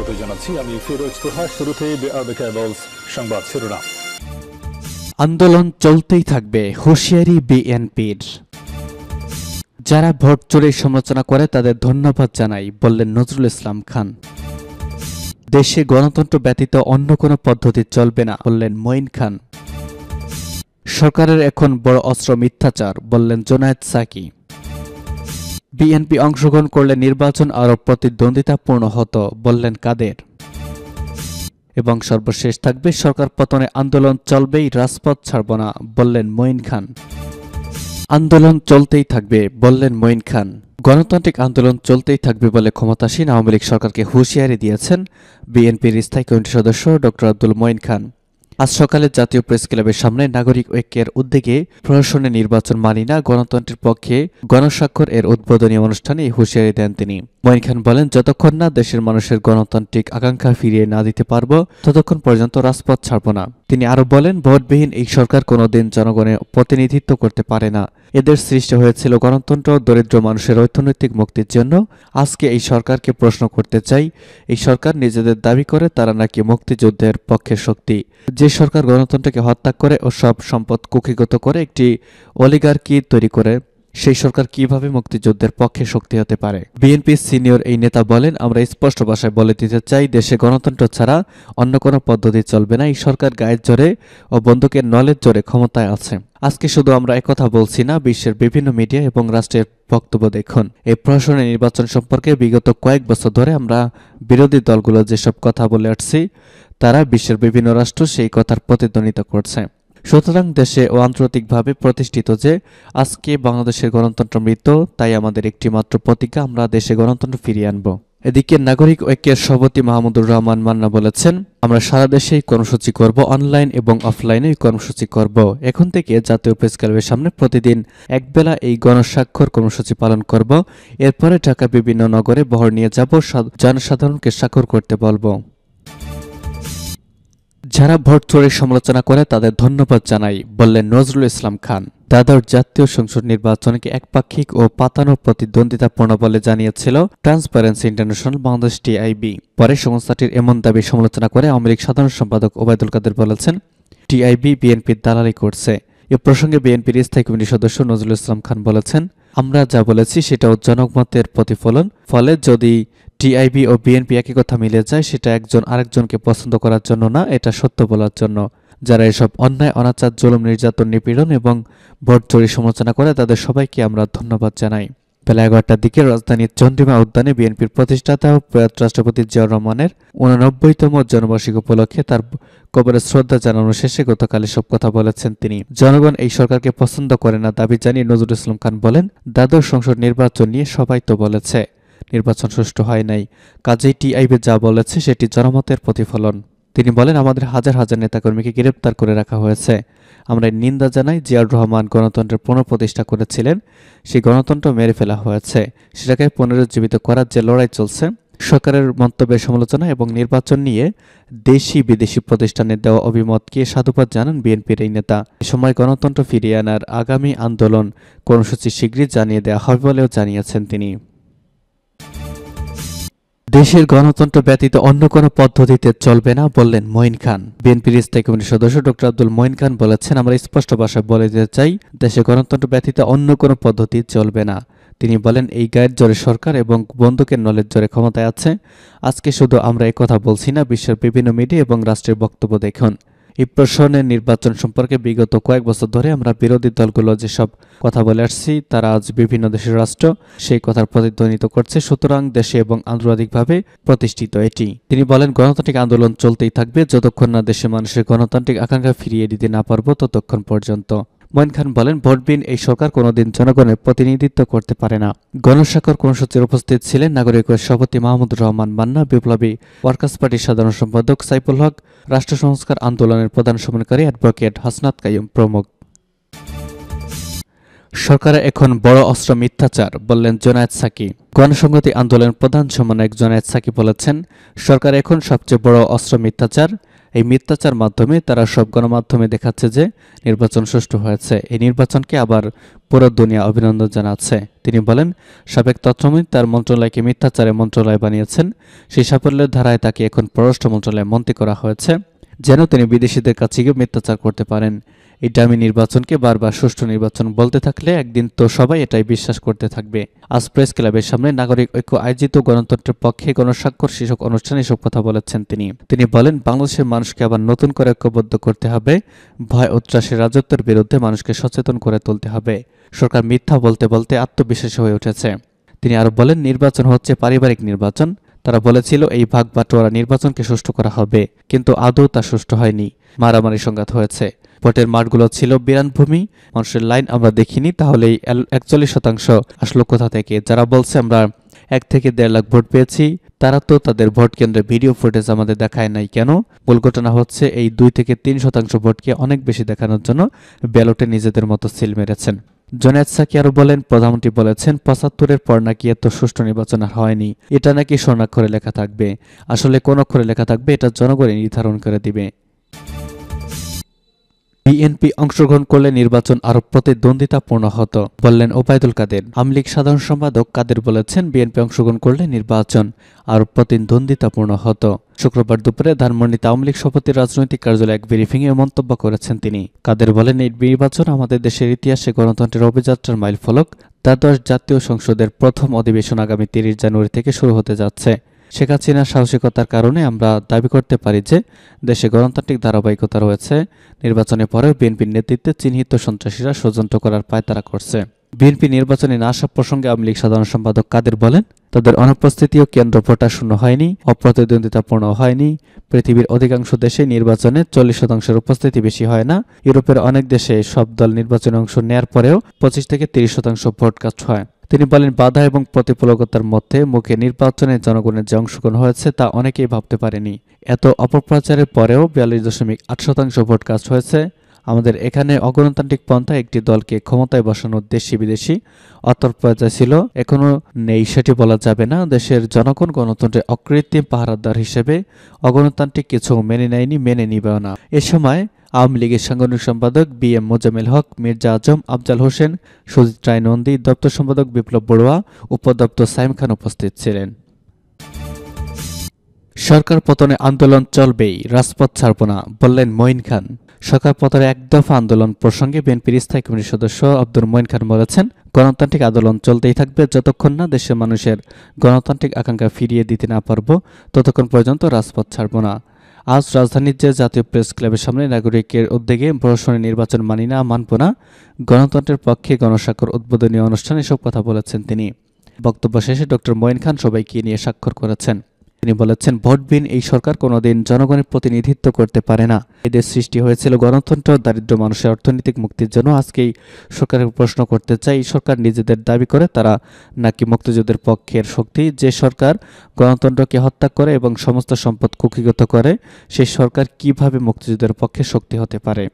স্বাগত জানাচ্ছি আমি ফিরোজ তোহা। শুরুতেই সংবাদ শিরোনাম। আন্দোলন চলতেই থাকবে, হুঁশিয়ারি বিএনপির। যারা ভোট চুরির সমালোচনা করে তাদের ধন্যবাদ জানাই, বললেন নজরুল ইসলাম খান। দেশে গণতন্ত্র ব্যতীত অন্য কোনো পদ্ধতি চলবে না, বললেন মঈন খান। সরকারের এখন বড় অস্ত্র মিথ্যাচার, বললেন জোনায়েদ সাকি। বিএনপি অংশগ্রহণ করলে নির্বাচন আরও প্রতিদ্বন্দ্বিতাপূর্ণ হতো, বললেন কাদের। এবং সর্বশেষ থাকবে, সরকার পতনে আন্দোলন চলবেই, রাজপথ ছাড়ব না, বললেন মঈন খান। আন্দোলন চলতেই থাকবে, বললেন মঈন খান। গণতান্ত্রিক আন্দোলন চলতেই থাকবে বলে ক্ষমতাসীন আওয়ামী লীগ সরকারকে হুঁশিয়ারি দিয়েছেন বিএনপির স্থায়ী কমিটির সদস্য ড আব্দুল মঈন খান। আজ সকালে জাতীয় প্রেস ক্লাবের সামনে নাগরিক ঐক্যের উদ্যোগে প্রশাসনে নির্বাচন মানি না, গণতন্ত্রের পক্ষে গণস্বাক্ষর এর উদ্বোধনী অনুষ্ঠানে এই হুঁশিয়ারি দেন তিনি। মঈন খান বলেন, যতক্ষণ না দেশের মানুষের গণতান্ত্রিক আকাঙ্ক্ষা ফিরিয়ে না দিতে পারব ততক্ষণ পর্যন্ত রাজপথ ছাড়ব না। তিনি আরও বলেন, ভোটবিহীন এই সরকার কোনোদিন জনগণের প্রতিনিধিত্ব করতে পারে না। এদের সৃষ্টি হয়েছিল গণতন্ত্র, দরিদ্র মানুষের অর্থনৈতিক মুক্তির জন্য। আজকে এই সরকারকে প্রশ্ন করতে চাই, এই সরকার নিজেদের দাবি করে তারা নাকি মুক্তিযুদ্ধের পক্ষের শক্তি। যে সরকার গণতন্ত্রকে হত্যা করে ও সব সম্পদ কুক্ষিগত করে একটি অলিগার্কি তৈরি করে, সেই সরকার কিভাবে মুক্তিযুদ্ধের পক্ষে শক্তি হতে পারে? বিএনপির সিনিয়র এই নেতা বলেন, আমরা স্পষ্ট ভাষায় বলে দিতে চাই, দেশে গণতন্ত্র ছাড়া অন্য কোনো পদ্ধতি চলবে না। এই সরকার গায়ের জোরে ও বন্দুকের নলের জোরে ক্ষমতায় আছে। আজকে শুধু আমরা একথা বলছি না, বিশ্বের বিভিন্ন মিডিয়া এবং রাষ্ট্রের বক্তব্য দেখুন। এই প্রশাসনের নির্বাচন সম্পর্কে বিগত কয়েক বছর ধরে আমরা বিরোধী দলগুলো যেসব কথা বলে আসছি, তারা বিশ্বের বিভিন্ন রাষ্ট্র সেই কথার প্রতিদ্বন্দ্বিতা করছে। সুতরাং দেশে ও আন্তর্জাতিকভাবে প্রতিষ্ঠিত যে আজকে বাংলাদেশের গণতন্ত্র মৃত, তাই আমাদের একটি মাত্র প্রতিজ্ঞা, আমরা দেশে গণতন্ত্র ফিরিয়ে আনব। এদিকে নাগরিক ঐক্যের সভাপতি মাহমুদুর রহমান মান্না বলেছেন, আমরা সারা দেশেই কর্মসূচি করব, অনলাইন এবং অফলাইনে কর্মসূচি করব। এখন থেকে জাতীয় প্রেস ক্লাবের সামনে প্রতিদিন একবেলা এই গণস্বাক্ষর কর্মসূচি পালন করব। এরপরে ঢাকা বিভিন্ন নগরে বহর নিয়ে যাব, জনসাধারণকে স্বাক্ষর করতে বলবো। যারা ভোট চুরির সমালোচনা করে তাদের ধন্যবাদ জানাই, বললেন নজরুল ইসলাম খান। দ্বাদশ জাতীয় সংসদ নির্বাচনকে একপাক্ষিক ও পাতানো প্রতিদ্বন্দ্বিতাপূর্ণ বলে জানিয়েছিল ট্রান্সপারেন্সি ইন্টারন্যাশনাল বাংলাদেশ টিআইবি। পরে সংস্থাটির এমন দাবি সমালোচনা করে আওয়ামী লীগ সাধারণ সম্পাদক ওবায়দুল কাদের বলেছেন, টিআইবি বিএনপির দালালি করছে। এ প্রসঙ্গে বিএনপির স্থায়ী কমিটির সদস্য নজরুল ইসলাম খান বলেছেন, আমরা যা বলেছি সেটাও জনমতের প্রতিফলন। ফলে যদি টিআইবি ও বিএনপি একই কথা মিলে যায়, সেটা একজন আরেকজনকে পছন্দ করার জন্য না, এটা সত্য বলার জন্য। যারা এসব অন্যায়, অনাচার, জুলুম, নির্যাতন, নিপীড়ন এবং ভোট চুরির সমালোচনা করে তাদের সবাইকে আমরা ধন্যবাদ জানাই। বেলা 11টার দিকে রাজধানীর চন্দ্রিমা উদ্যানে বিএনপির প্রতিষ্ঠাতা ও প্রয়াত রাষ্ট্রপতি জিয়াউর রহমানের 89তম জন্মবার্ষিকী উপলক্ষে তার কবরে শ্রদ্ধা জানানো শেষে গতকাল এসব কথা বলেছেন তিনি। জনগণ এই সরকারকে পছন্দ করে না দাবি জানিয়ে নজরুল ইসলাম খান বলেন, দ্বাদশ সংসদ নির্বাচন নিয়ে সবাই তো বলেছে নির্বাচন সুষ্ঠু হয় নাই, কাজেই টিআইবি যা বলেছে সেটি জনমতের প্রতিফলন। তিনি বলেন, আমাদের হাজার হাজার নেতাকর্মীকে গ্রেপ্তার করে রাখা হয়েছে। আমরা নিন্দা জানাই, জিয়াউর রহমান গণতন্ত্রের পুনঃপ্রতিষ্ঠা করেছিলেন, সেই গণতন্ত্র মেরে ফেলা হয়েছে। সেটাকে পুনরুজ্জীবিত করার যে লড়াই চলছে, সরকারের মন্তব্যের সমালোচনা এবং নির্বাচন নিয়ে দেশি বিদেশি প্রতিষ্ঠানের দেওয়া অভিমতকে সাধুবাদ জানান বিএনপির এই নেতা। এ সময় গণতন্ত্র ফিরিয়ে আনার আগামী আন্দোলন কর্মসূচি শীঘ্রই জানিয়ে দেওয়া হবে বলেও জানিয়েছেন তিনি। দেশের গণতন্ত্র ব্যতীত অন্য কোনো পদ্ধতিতে চলবে না, বললেন মঈন খান। বিএনপির স্থায়ী কমিটির সদস্য ড আব্দুল মঈন খান বলেছেন, আমরা স্পষ্ট ভাষায় বলে দিতে চাই, দেশে গণতন্ত্র ব্যতীত অন্য কোনো পদ্ধতি চলবে না। তিনি বলেন, এই গায়ের জোরে সরকার এবং বন্দুকের নলের জোরে ক্ষমতায় আছে। আজকে শুধু আমরা একথা বলছি না, বিশ্বের বিভিন্ন মিডিয়া এবং রাষ্ট্রের বক্তব্য দেখুন। এই প্রশাসনের নির্বাচন সম্পর্কে বিগত কয়েক বছর ধরে আমরা বিরোধী দলগুলো যেসব কথা বলে আসছি, তারা আজ বিভিন্ন দেশের রাষ্ট্র সেই কথার প্রতিধ্বনিত করছে। সুতরাং দেশে এবং আন্তর্জাতিকভাবে প্রতিষ্ঠিত এটি। তিনি বলেন, গণতান্ত্রিক আন্দোলন চলতেই থাকবে, যতক্ষণ না দেশে মানুষের গণতান্ত্রিক আকাঙ্ক্ষা ফিরিয়ে দিতে না পারব ততক্ষণ পর্যন্ত। মঈন খান বলেন, ভোটবিহীন এই সরকার কোনোদিন জনগণের প্রতিনিধিত্ব করতে পারে না। গণস্বাক্ষর কর্মসূচির উপস্থিত ছিলেন নাগরিক ঐক্যের সভাপতি মাহমুদুর রহমান মান্না, বিপ্লবী ওয়ার্কার্স পার্টির সাধারণ সম্পাদক সাইফুল হক, রাষ্ট্র সংস্কার আন্দোলনের প্রধান সমন্বয়কারী অ্যাডভোকেট হাসনাত কাইয়ুম প্রমুখ। সরকারের এখন বড় অস্ত্র মিথ্যাচার, বললেন জোনায়েদ সাকি। গণসংহতি আন্দোলনের প্রধান সমন্বয়ক জোনায়েদ সাকি বলেছেন, সরকার এখন সবচেয়ে বড় অস্ত্র মিথ্যাচার। এই মিথ্যাচার মাধ্যমে তারা সব গণমাধ্যমে দেখাচ্ছে যে নির্বাচন সুষ্ঠু হয়েছে। এই নির্বাচনকে আবার পুরো দুনিয়া অভিনন্দন জানাচ্ছে। তিনি বলেন, সাবেক তথ্যমন্ত্রী তার মন্ত্রণালয়কে মিথ্যাচারে মন্ত্রণালয় বানিয়েছেন। সেই সাফল্যের ধারায় তাকে এখন পররাষ্ট্র মন্ত্রণালয়ে মন্ত্রী করা হয়েছে, যেন তিনি বিদেশিদের কাছে গিয়ে মিথ্যাচার করতে পারেন। এই ডামি নির্বাচনকে বারবার সুষ্ঠু নির্বাচন বলতে থাকলে একদিন তো সবাই এটাই বিশ্বাস করতে থাকবে। আজ প্রেস ক্লাবের সামনে নাগরিক ঐক্য আয়োজিত গণতন্ত্রের পক্ষে গণস্বাক্ষর শীর্ষক অনুষ্ঠানে এসব কথা বলেছেন তিনি বলেন, বাংলাদেশের মানুষকে আবার নতুন করে ঐক্যবদ্ধ করতে হবে। ভয় ও ত্রাসের রাজত্বের বিরুদ্ধে মানুষকে সচেতন করে তুলতে হবে। সরকার মিথ্যা বলতে বলতে আত্মবিশ্বাসী হয়ে উঠেছে। তিনি আরো বলেন, নির্বাচন হচ্ছে পারিবারিক নির্বাচন। তারা বলেছিল এই ভাগ বাটোয়ারা নির্বাচনকে সুষ্ঠু করা হবে, কিন্তু আদৌ তা সুষ্ঠু হয়নি। মারামারি সংঘাত হয়েছে। ভোটের মাঠগুলো ছিল বিরানভূমি, মানুষের লাইন আমরা দেখিনি। তাহলে এই 41% আসলো কোথা থেকে? যারা বলছে আমরা 1 থেকে 1.5 লাখ ভোট পেয়েছি, তারা তো তাদের ভোট কেন্দ্রে ভিডিও ফুটেজ আমাদের দেখায় নাই কেন? মূল ঘটনা হচ্ছে এই 2 থেকে 3% ভোটকে অনেক বেশি দেখানোর জন্য ব্যালটে নিজেদের মতো সিল মেরেছেন। জুনায়েদ সাকি আরো বলেন, প্রধানমন্ত্রী বলেছেন 75-এর পর নাকি এত সুষ্ঠু নির্বাচন আর হয়নি। এটা নাকি স্বর্ণাক্ষরে লেখা থাকবে। আসলে কোন অক্ষরে লেখা থাকবে এটা জনগণই নির্ধারণ করে দিবে। বিএনপি অংশগ্রহণ করলে নির্বাচন আরো প্রতিদ্বন্দ্বিতাপূর্ণ হতো, বললেন ওবায়দুল কাদের। আওয়ামী লীগ সাধারণ সম্পাদক কাদের বলেছেন, বিএনপি অংশগ্রহণ করলে নির্বাচন আরো প্রতিদ্বন্দ্বিতাপূর্ণ হতো। শুক্রবার দুপুরে ধানমন্ডিতে আওয়ামী লীগ সভাপতির রাজনৈতিক কার্যালয়ে এক ব্রিফিংয়ে মন্তব্য করেছেন তিনি। কাদের বলেন, এই নির্বাচন আমাদের দেশের ইতিহাসে গণতন্ত্রের অভিযাত্রার মাইলফলক। দ্বাদশ জাতীয় সংসদের প্রথম অধিবেশন আগামী 30 জানুয়ারি থেকে শুরু হতে যাচ্ছে। শেখ হাসিনার সাহসিকতার কারণে আমরা দাবি করতে পারি যে দেশে গণতান্ত্রিক ধারাবাহিকতা রয়েছে। নির্বাচনের পরেও বিএনপির নেতৃত্বে চিহ্নিত সন্ত্রাসীরা ষড়যন্ত্র করার পায়তারা করছে। বিএনপি নির্বাচনে না আসা প্রসঙ্গে আওয়ামী লীগ সাধারণ সম্পাদক কাদের বলেন, তাদের অনুপস্থিতিও কেন্দ্র ভোটাশূন্য হয়নি, অপ্রতিদ্বন্দ্বিতাপূর্ণ হয়নি। পৃথিবীর অধিকাংশ দেশে নির্বাচনে 40%-এর উপস্থিতি বেশি হয় না। ইউরোপের অনেক দেশে সব দল নির্বাচনে অংশ নেয়ার পরেও 25 থেকে 30% ভোট কাস্ট হয়। তিনি বলেন, বাধা এবং প্রতিকূলতার মধ্যে মুখে নির্বাচনে জনগণের যে অংশগ্রহণ হয়েছে তা অনেকেই ভাবতে পারেনি। এত অপপ্রচারের পরেও 42.8% ভোট কাস্ট হয়েছে। আমাদের এখানে অগণতান্ত্রিক পন্থা একটি দলকে ক্ষমতায় বসানোর দেশি বিদেশি অতর্পর্যায় ছিল, এখনো নেই সেটি বলা যাবে না। দেশের জনগণ গণতন্ত্রের অকৃত্রিম পাহারাদার হিসেবে অগণতান্ত্রিক কিছু মেনে নেয়নি, মেনে নিবেও না। এ সময় আওয়ামী লীগের সাংগঠনিক সম্পাদক বি.এম. মোজাম্মেল হক, মির্জা আজম, আফজাল হোসেন, সুজিত রায় নন্দী, দপ্তর সম্পাদক বিপ্লব বড়ুয়া, উপদপ্তর সাইম খান উপস্থিত ছিলেন। সরকার পতনে আন্দোলন চলবেই, রাজপথ ছাড়ব না, বললেন মঈন খান। সরকার পতনের এক দফা আন্দোলন প্রসঙ্গে বিএনপির স্থায়ী কমিটির সদস্য আব্দুর মঈন খান বলেছেন, গণতান্ত্রিক আন্দোলন চলতেই থাকবে যতক্ষণ না দেশের মানুষের গণতান্ত্রিক আকাঙ্ক্ষা ফিরিয়ে দিতে না পারব, ততক্ষণ পর্যন্ত রাজপথ ছাড়ব না। আজ রাজধানীর যে জাতীয় প্রেস ক্লাবের সামনে নাগরিকের উদ্যোগে প্রশাসনের নির্বাচন মানি না, মানব না, গণতন্ত্রের পক্ষে গণস্বাক্ষর উদ্বোধনী অনুষ্ঠানে এসব কথা বলেছেন তিনি। বক্তব্য শেষে ডক্টর মঈন খান সবাইকে নিয়ে স্বাক্ষর করেছেন। তিনি বলেছেন, ভোটবিহীন এই সরকার কোনোদিন জনগণের প্রতিনিধিত্ব করতে পারে না। এদের সৃষ্টি হয়েছিল গণতন্ত্র, দারিদ্র মানুষের অর্থনৈতিক মুক্তির জন্য। আজকেই সরকারের প্রশ্ন করতে চাই, এই সরকার নিজেদের দাবি করে তারা নাকি মুক্তিযুদ্ধের পক্ষের শক্তি? যে সরকার গণতন্ত্রকে হত্যা করে এবং সমস্ত সম্পদ কুক্ষিগত করে, সেই সরকার কিভাবে মুক্তিযুদ্ধের পক্ষে শক্তি হতে পারে?